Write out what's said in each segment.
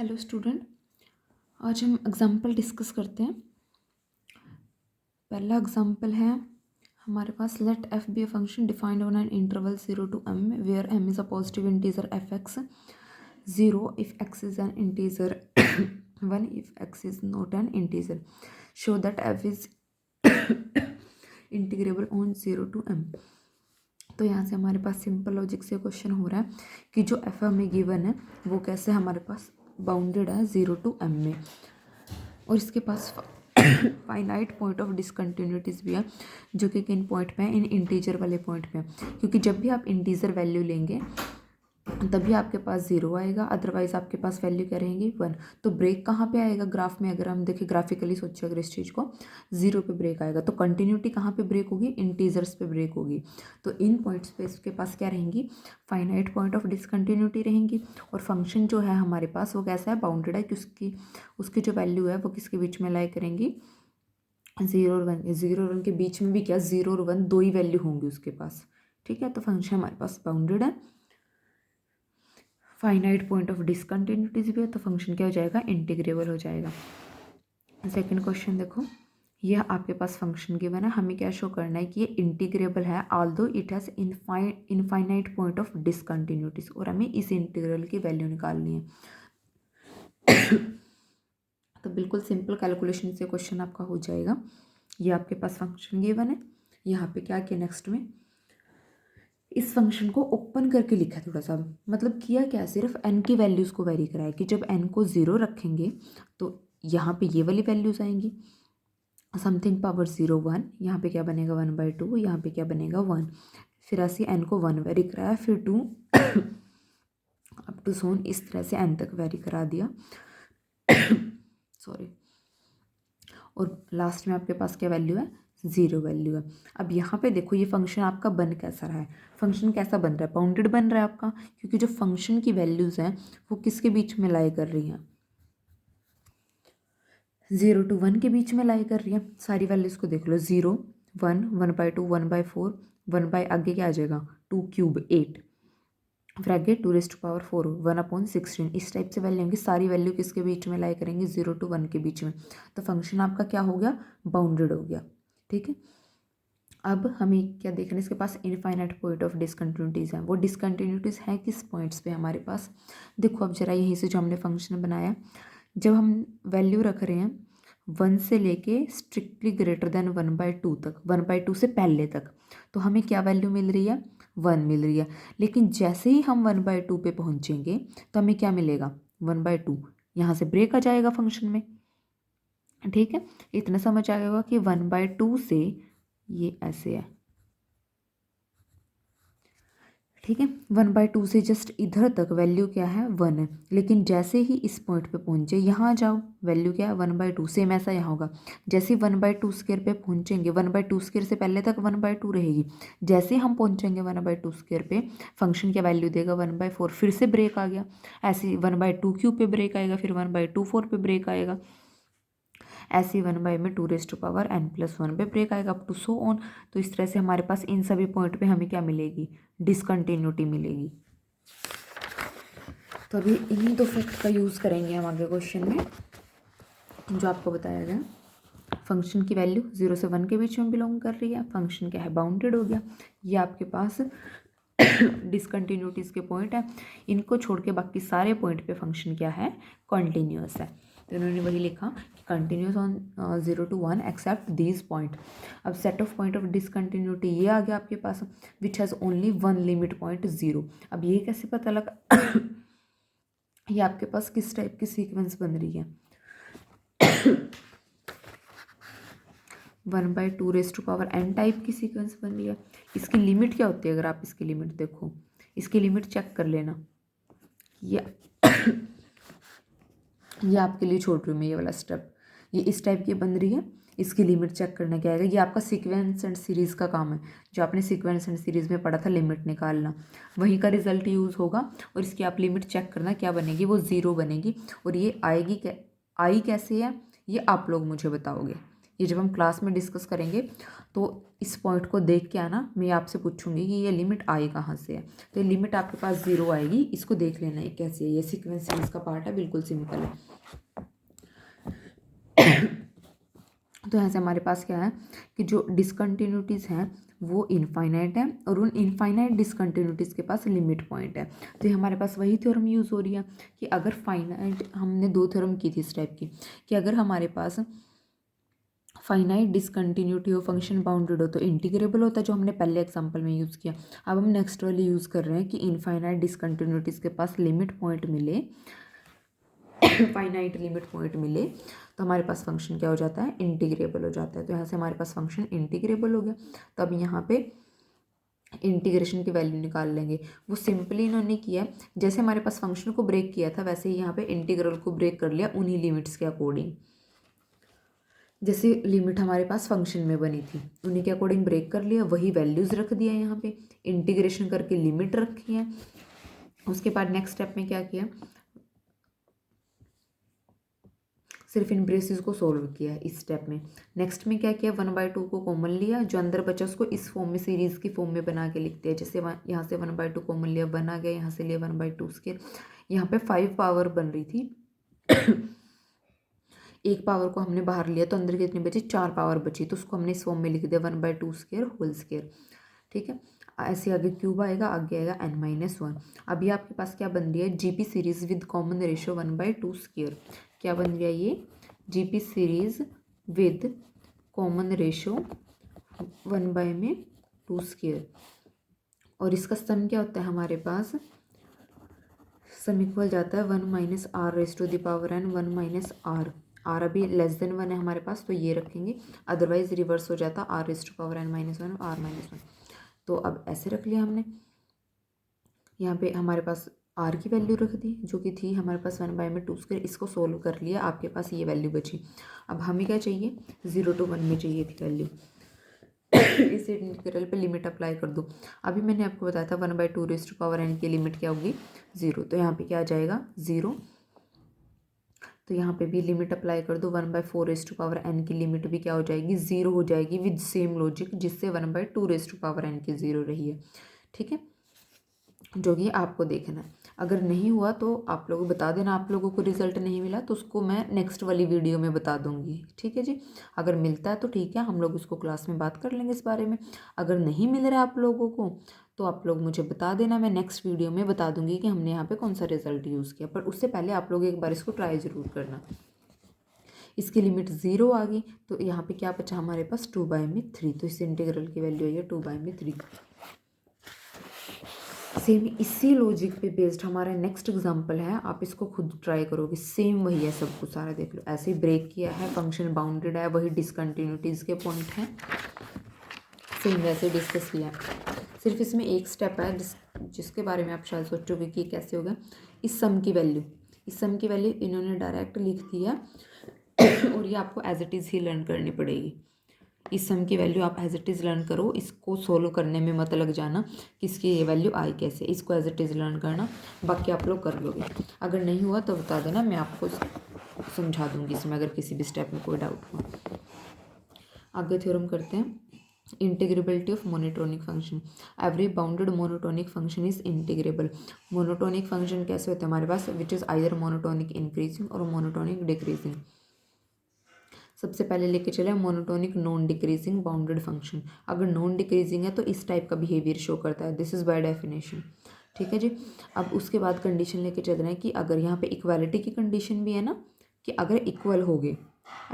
Hello student, आज हम example discuss करते हैं। पहला एग्जाम्पल है हमारे पास, let f be a function defined on an interval 0 to m where m is a positive integer f x 0 if x is an integer 1 if x is not an integer, show that f is integrable on 0 to m। तो यहाँ से हमारे पास simple logic से question हो रहा है कि जो एफ हमें गिवन है वो कैसे हमारे पास बाउंडेड है 0 to m में, और इसके पास फाइनाइट पॉइंट ऑफ डिसकंटिन्यूटीज भी है, जो कि किन पॉइंट पे है, इन इंटीजर वाले पॉइंट पे है। क्योंकि जब भी आप इंटीजर वैल्यू लेंगे तभी आपके पास 0 आएगा, अदरवाइज आपके पास वैल्यू क्या रहेंगी 1। तो ब्रेक कहाँ पे आएगा ग्राफ में, अगर हम देखें ग्राफिकली सोचे अगर इस चीज़ को, 0 पे ब्रेक आएगा। तो कंटिन्यूटी कहाँ पे ब्रेक होगी, इंटीजर्स पे ब्रेक होगी। तो इन पॉइंट्स पे इसके पास क्या रहेंगी, फाइनाइट पॉइंट ऑफ डिसकंटिन्यूटी रहेंगी। और फंक्शन जो है हमारे पास वो कैसा है, बाउंडेड है, कि उसकी जो वैल्यू है वो किसके बीच में लाई करेंगी, 0 और 1। 0 और 1 के बीच में भी क्या, 0 और 1 दो ही वैल्यू होंगी उसके पास। ठीक है, तो फंक्शन हमारे पास बाउंडेड है, फाइनाइट पॉइंट ऑफ डिसकंटिन्यूटीज भी है, तो फंक्शन क्या हो जाएगा, इंटीग्रेबल हो जाएगा। सेकंड क्वेश्चन देखो, यह आपके पास फंक्शन गिवन है, हमें क्या शो करना है कि ये इंटीग्रेबल है although it has infinite point of discontinuities, और हमें इस इंटीग्रल की वैल्यू निकालनी है। तो बिल्कुल सिंपल कैलकुलेशन से क्वेश्चन आपका हो जाएगा। ये आपके पास फंक्शन गिवन है, यहाँ पे क्या किया नेक्स्ट में, इस फंक्शन को ओपन करके लिखा है थोड़ा सा, मतलब किया क्या, सिर्फ n की वैल्यूज़ को वेरी कराया कि जब n को 0 रखेंगे तो यहाँ पे ये वाली वैल्यूज़ आएंगी, समथिंग पावर 0 1, यहाँ पे क्या बनेगा 1/2, यहाँ पे क्या बनेगा 1। फिर ऐसे n को 1 वेरी कराया, फिर 2 अप टू सोन, इस तरह से n तक वेरी करा दिया। सॉरी, और लास्ट में आपके पास क्या वैल्यू है, 0 वैल्यू है। अब यहाँ पे देखो ये फंक्शन आपका बन कैसा रहा है, फंक्शन कैसा बन रहा है, बाउंडेड बन रहा है आपका, क्योंकि जो फंक्शन की वैल्यूज़ हैं वो किसके बीच में लाई कर रही हैं, 0 to 1 के बीच में लाई कर रही है। सारी वैल्यूज़ को देख लो, 0 1 1/2 1/4 1 बाई आगे क्या आ जाएगा 2 क्यूब 8, फिर आगे 2⁴ 1/16, इस टाइप से वैल्यू होंगी। सारी वैल्यू किसके बीच में लाई करेंगे, 0 to 1 के बीच में। तो फंक्शन आपका क्या हो गया, बाउंडेड हो गया। ठीक है, अब हमें क्या देखना है, इसके पास इनफाइनाइट पॉइंट ऑफ डिसकंटिन्यूटीज़ हैं। वो डिसकंटिन्यूटीज़ हैं किस पॉइंट्स पे हमारे पास, देखो अब जरा यहीं से जो हमने फंक्शन बनाया, जब हम वैल्यू रख रहे हैं 1 से लेके स्ट्रिक्टली ग्रेटर देन 1/2 तक, 1/2 से पहले तक, तो हमें क्या वैल्यू मिल रही है, 1 मिल रही है। लेकिन जैसे ही हम 1/2 पे पहुँचेंगे तो हमें क्या मिलेगा, 1/2, यहाँ से ब्रेक आ जाएगा फंक्शन में। ठीक है, इतना समझ आएगा कि 1/2 से ये ऐसे है। ठीक है, 1/2 से जस्ट इधर तक वैल्यू क्या है, 1 है। लेकिन जैसे ही इस पॉइंट पे पहुंचे, यहाँ आ जाओ, वैल्यू क्या है 1/2, सेम ऐसा यहाँ होगा। जैसे ही 1/2 स्क्वायर पे पहुंचेंगे, 1/2 स्क्वायर से पहले तक 1/2 रहेगी। जैसे ही हम पहुंचेंगे 1/2 स्क्वायर पे, फंक्शन क्या वैल्यू देगा 1/4, फिर से ब्रेक आ गया। ऐसे ही 1/2 क्यूब पे ब्रेक आएगा, फिर 1/24 पे ब्रेक आएगा, ऐसे ही 1 में 2⁻n+1 पे ब्रेक आएगा, अप टू सो ऑन। तो इस तरह से हमारे पास इन सभी पॉइंट पे हमें क्या मिलेगी, डिसकंटिन्यूटी मिलेगी। तो अभी इन्हीं दो फैक्ट का यूज़ करेंगे हम आगे क्वेश्चन में, जो आपको बताया गया। फंक्शन की वैल्यू 0 से 1 के बीच में बिलोंग कर रही है, फंक्शन क्या है, बाउंडेड हो गया। ये आपके पास डिसकंटिन्यूटीज़ के पॉइंट है, इनको छोड़ के बाकी सारे पॉइंट पे फंक्शन क्या है, कॉन्टीन्यूअस है। तो इन्होंने वही लिखा कि continuous on 0 to 1 except these point. अब set of point of discontinuity ये आ गया आपके पास, which has only 1 limit point 0। अब ये कैसे पता लगा, ये आपके पास किस टाइप की सीक्वेंस बन रही है, 1/2n टाइप की सीक्वेंस बन रही है। इसकी लिमिट क्या होती है, अगर आप इसकी लिमिट देखो, इसकी लिमिट चेक कर लेना, ये ये आपके लिए छोड़ रही हूँ मैं ये वाला स्टेप, ये इस टाइप की बन रही है। इसकी लिमिट चेक करना क्या आएगा, ये आपका सीक्वेंस एंड सीरीज़ का काम है, जो आपने सीक्वेंस एंड सीरीज़ में पढ़ा था, लिमिट निकालना, वहीं का रिजल्ट यूज़ होगा। और इसकी आप लिमिट चेक करना क्या बनेगी, वो 0 बनेगी। और ये आएगी आई कैसे है, ये आप लोग मुझे बताओगे, ये जब हम क्लास में डिस्कस करेंगे तो इस पॉइंट को देख के आना, मैं आपसे पूछूंगी कि ये लिमिट आई कहाँ से है। तो ये लिमिट आपके पास 0 आएगी, इसको देख लेना है कैसे है। ये सीक्वेंस सीरीज का पार्ट है, बिल्कुल सिंपल है। तो यहाँ से हमारे पास क्या है कि जो डिसकंटिन्यूटीज़ हैं वो इनफाइनाइट है और उन इनफाइनाइट डिसकंटिन्यूटीज़ के पास लिमिट पॉइंट है। तो ये हमारे पास वही थ्योरम यूज़ हो रही है कि अगर फाइनाइट, हमने 2 थ्योरम की थी इस टाइप की, कि अगर हमारे पास फाइनाइट डिसकंटिन्यूटी हो, फंक्शन बाउंडेड हो तो इंटीग्रेबल होता है, जो हमने पहले एग्जांपल में यूज़ किया। अब हम नेक्स्ट वाली यूज़ कर रहे हैं कि इनफाइनाइट डिसकंटिन्यूटीज़ के पास लिमिट पॉइंट मिले, फाइनाइट लिमिट पॉइंट मिले, तो हमारे पास फंक्शन क्या हो जाता है, इंटीग्रेबल हो जाता है। तो यहाँ से हमारे पास फंक्शन इंटीग्रेबल हो गया। तो अब यहाँ पे इंटीग्रेशन की वैल्यू निकाल लेंगे। वो सिंपली इन्होंने किया, जैसे हमारे पास फंक्शन को ब्रेक किया था वैसे ही यहाँ पे इंटीग्रल को ब्रेक कर लिया उन्हीं लिमिट्स के अकॉर्डिंग। जैसे लिमिट हमारे पास फंक्शन में बनी थी उन्हीं के अकॉर्डिंग ब्रेक कर लिया, वही वैल्यूज़ रख दिया यहाँ पे, इंटीग्रेशन करके लिमिट रखी है। उसके बाद नेक्स्ट स्टेप में क्या किया, सिर्फ इन ब्रेसेस को सोल्व किया है इस स्टेप में। नेक्स्ट में क्या किया, 1/2 को कॉमन लिया, जो अंदर बचा उसको इस फॉर्म में, सीरीज़ की फॉर्म में बना के लिखते हैं। जैसे यहाँ से 1/2 कॉमन लिया, बना गया, यहाँ से लिया 1/2 स्क्वायर। यहाँ पे 5 पावर बन रही थी एक पावर को हमने बाहर लिया तो अंदर कितनी बची, 4 पावर बची, तो उसको हमने इस फॉर्म में लिख दिया 1/2 स्क्वायर होल स्क्वायर। ठीक है, ऐसे आगे क्यूब आएगा, आगे आएगा n-1। अभी आपके पास क्या बन रही है, GP series with common ratio 1/2 square. क्या बन गया ये, GP series with common ratio 1/2 square. और इसका सम क्या होता है हमारे पास, सम इक्वल जाता है 1 - r raise to the power n, 1 - r। R अभी लेस देन 1 है हमारे पास तो ये रखेंगे, अदरवाइज रिवर्स हो जाता r raise to power n - 1 r - 1। तो अब ऐसे रख लिया हमने, यहाँ पे हमारे पास r की वैल्यू रख दी जो कि थी हमारे पास 1/2 स्क्वायर। इसको सोल्व कर लिया, आपके पास ये वैल्यू बची। अब हमें क्या चाहिए, 0 to 1 में चाहिए थी वैल्यू। इस इंटीग्रल पे लिमिट अप्लाई कर दो। अभी मैंने आपको बताया था 1/2 रेज़ टू पावर n की लिमिट क्या होगी, 0। तो यहाँ पे क्या आ जाएगा, 0। तो यहाँ पे भी लिमिट अप्लाई कर दो, 1/4 रेज़ टू पावर n की लिमिट भी क्या हो जाएगी, 0 हो जाएगी, विद सेम लॉजिक जिससे 1/2 रेज़ टू पावर n की 0 रही है। ठीक है, जो कि आपको देखना है। अगर नहीं हुआ तो आप लोग बता देना, आप लोगों को रिजल्ट नहीं मिला तो उसको मैं नेक्स्ट वाली वीडियो में बता दूंगी। ठीक है जी, अगर मिलता है तो ठीक है, हम लोग उसको क्लास में बात कर लेंगे इस बारे में। अगर नहीं मिल रहा है आप लोगों को तो आप लोग मुझे बता देना, मैं नेक्स्ट वीडियो में बता दूंगी कि हमने यहाँ पे कौन सा रिजल्ट यूज़ किया। पर उससे पहले आप लोग एक बार इसको ट्राई ज़रूर करना। इसकी लिमिट 0 आ गई तो यहाँ पे क्या बचा हमारे पास, 2/3। तो इस इंटीग्रल की वैल्यू है 2/3। सेम इसी लॉजिक पे बेस्ड हमारा नेक्स्ट एग्जांपल है, आप इसको खुद ट्राई करोगे, सेम वही है सब कुछ सारा, देख लो ऐसे ही ब्रेक किया है, फंक्शन बाउंडेड है, वही डिसकंटिन्यूटीज़ के पॉइंट हैं, सेम वैसे डिस्कस किया है। सिर्फ इसमें एक स्टेप है जिसके बारे में आप शायद सोचोगे कि कैसे होगा, इस सम की वैल्यू, इस सम की वैल्यू इन्होंने डायरेक्ट लिख दिया और ये आपको एज इट इज़ ही लर्न करनी पड़ेगी। इस सम की वैल्यू आप एज इट इज़ लर्न करो, इसको सोल्व करने में मत लग जाना कि इसकी ये वैल्यू आई कैसे, इसको एज इट इज़ लर्न करना, बाकी आप लोग कर लोगे। अगर नहीं हुआ तो बता देना, मैं आपको समझा दूंगी इसमें अगर किसी भी स्टेप में कोई डाउट हुआ। आगे थ्योरम करते हैं, integrability of monotonic function. Every bounded monotonic function is integrable. Monotonic function कैसे होते हैं हमारे पास, which is either monotonic increasing और मोनोटोनिक डिक्रीजिंग। सबसे पहले लेके चले monotonic non decreasing bounded function. अगर नॉन डिक्रीजिंग है तो इस टाइप का बिहेवियर शो करता है, दिस इज़ बाय डेफिनेशन। ठीक है जी, अब उसके बाद कंडीशन लेके चल रहे हैं कि अगर यहाँ पे इक्वालिटी की कंडीशन भी है ना, कि अगर इक्वल हो गए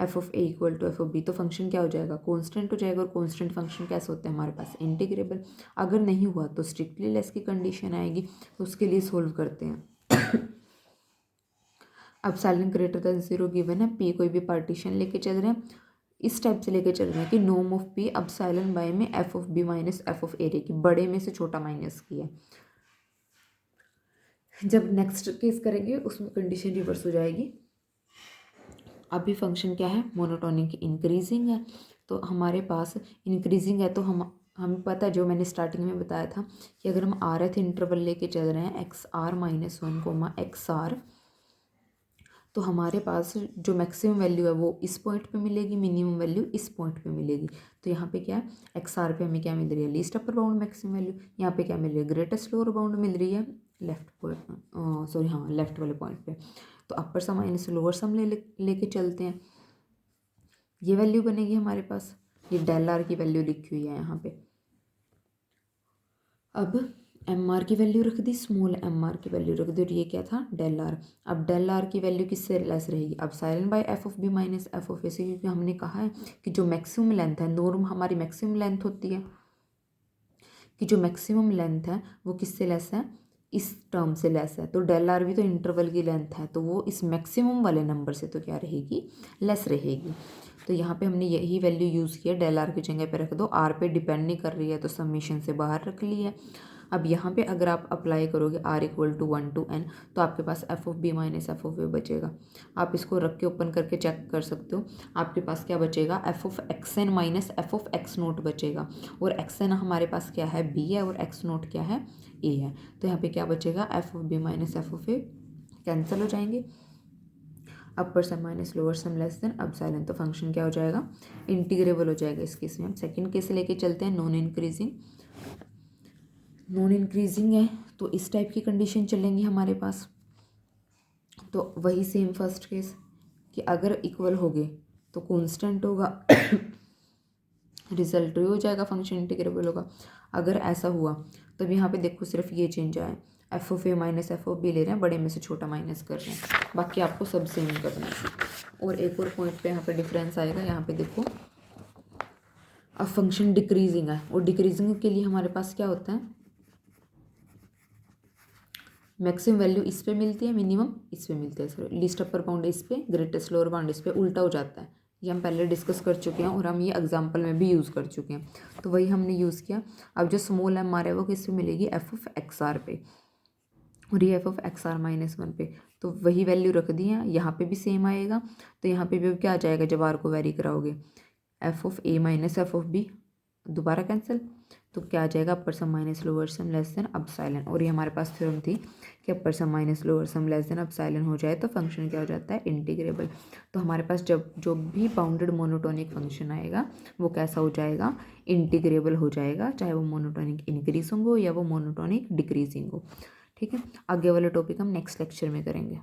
F of A equal to F of B तो फंक्शन क्या हो जाएगा, कॉन्स्टेंट हो जाएगा। और कॉन्स्टेंट फंक्शन कैसे होते हैं हमारे पास, इंटीग्रेबल। अगर नहीं हुआ तो स्ट्रिक्टली लेस की कंडीशन आएगी, तो उसके लिए सोल्व करते हैं। अब साइलेंट ग्रेटर देन 0 गिवन है, पी कोई भी पार्टीशन लेके चल रहे हैं, इस टाइप से लेके चल रहे हैं कि नोम of P epsilon by में f of b minus F of a की, बड़े में से छोटा माइनस किया। जब नेक्स्ट केस करेंगे उसमें कंडीशन रिवर्स हो जाएगी। अभी फंक्शन क्या है, मोनोटोनिक इंक्रीजिंग है, तो हमारे पास इंक्रीजिंग है तो हमें पता है, जो मैंने स्टार्टिंग में बताया था कि अगर हम आरथ इंटरवल लेके चल रहे हैं XR - 1 एक्स आर, तो हमारे पास जो मैक्सिमम वैल्यू है वो इस पॉइंट पे मिलेगी, मिनिमम वैल्यू इस पॉइंट पे मिलेगी। तो यहाँ पे क्या है, एक्स आर पे हमें क्या मिल रही है, least upper bound maximum value. यहाँ पे क्या मिल रही है, ग्रेटेस्ट लोअर बाउंड मिल रही है लेफ्ट पॉइंट, सॉरी हाँ लेफ्ट वाले पॉइंट पे। तो अपर सम माइनस लोअर सम लेके चलते हैं, ये वैल्यू बनेगी हमारे पास, ये डेल आर की वैल्यू लिखी हुई है यहाँ पे। अब एम आर की वैल्यू रख दी, स्मॉल एम आर की वैल्यू रख दी, और ये क्या था, डेल आर। अब डेल आर की वैल्यू किससे लेस रहेगी, epsilon by f of b minus F of a से, क्योंकि हमने कहा है कि जो मैक्सिमम लेंथ है, नॉर्म हमारी मैक्सिमम लेंथ होती है, कि जो मैक्सिमम लेंथ है वो किससे लेस है, इस टर्म से लेस है। तो डेल आर भी तो इंटरवल की लेंथ है, तो वो इस मैक्सिमम वाले नंबर से तो क्या रहेगी, लेस रहेगी। तो यहाँ पे हमने यही वैल्यू यूज़ किया, डेल आर की जगह पे रख दो, आर पे डिपेंड नहीं कर रही है तो समीशन से बाहर रख ली है। अब यहाँ पे अगर आप अप्लाई करोगे r equal to 1 to n, तो आपके पास f of b minus F of a बचेगा। आप इसको रख के ओपन करके चेक कर सकते हो, आपके पास क्या बचेगा, F of X N minus F of X naught बचेगा। और एक्स एन हमारे पास क्या है, बी है, और एक्स नोट क्या है, ए है। तो यहाँ पे क्या बचेगा, F of b minus F of a cancel हो जाएंगे, upper sum minus lower sum less than epsilon. तो फंक्शन क्या हो जाएगा, इंटीग्रेबल हो जाएगा। इस केस में हम सेकंड केस लेके चलते हैं, नॉन इंक्रीजिंग। नॉन इंक्रीजिंग है तो इस टाइप की कंडीशन चलेंगी हमारे पास। तो वही सेम फर्स्ट केस कि अगर इक्वल हो गए तो कांस्टेंट होगा, रिजल्ट ट्रू हो जाएगा, फंक्शन इंटीग्रेबल होगा। अगर ऐसा हुआ तब यहाँ पे देखो सिर्फ ये चेंज आया, F of A minus F of B ले रहे हैं, बड़े में से छोटा माइनस कर रहे हैं, बाकी आपको सब सेम करना है। और एक और पॉइंट पे यहाँ पे डिफरेंस आएगा, यहाँ पे देखो अब फंक्शन डिक्रीजिंग है, और डिक्रीजिंग के लिए हमारे पास क्या होता है, मैक्सिमम वैल्यू इस पे मिलती है, मिनिमम इस पे मिलती है, सॉरी लीस्ट अपर बाउंड इस पे, ग्रेटेस्ट लोअर बाउंड इस पे, उल्टा हो जाता है। ये हम पहले डिस्कस कर चुके हैं और हम ये एग्जांपल में भी यूज़ कर चुके हैं, तो वही हमने यूज़ किया। अब जो स्मॉल एम आर है वो किस पे मिलेगी, एफ ऑफ एक्स आर पे, और ये F of X R minus 1 पे। तो वही वैल्यू रख दी है, यहाँ पे भी सेम आएगा। तो यहाँ पे भी क्या आ जाएगा जब आर को वेरी कराओगे, f of A minus F of b, दोबारा कैंसिल। तो क्या आ जाएगा, upper sum minus lower sum less than epsilon. और ये हमारे पास थ्योरम थी कि upper sum minus lower sum less than epsilon हो जाए तो फंक्शन क्या हो जाता है, इंटीग्रेबल। तो हमारे पास जब जो भी बाउंडेड मोनोटोनिक फंक्शन आएगा वो कैसा हो जाएगा, इंटीग्रेबल हो जाएगा, चाहे वो मोनोटोनिक इंक्रीजिंग हो या वो मोनोटोनिक डिक्रीजिंग हो। ठीक है, आगे वाले टॉपिक हम नेक्स्ट लेक्चर में करेंगे।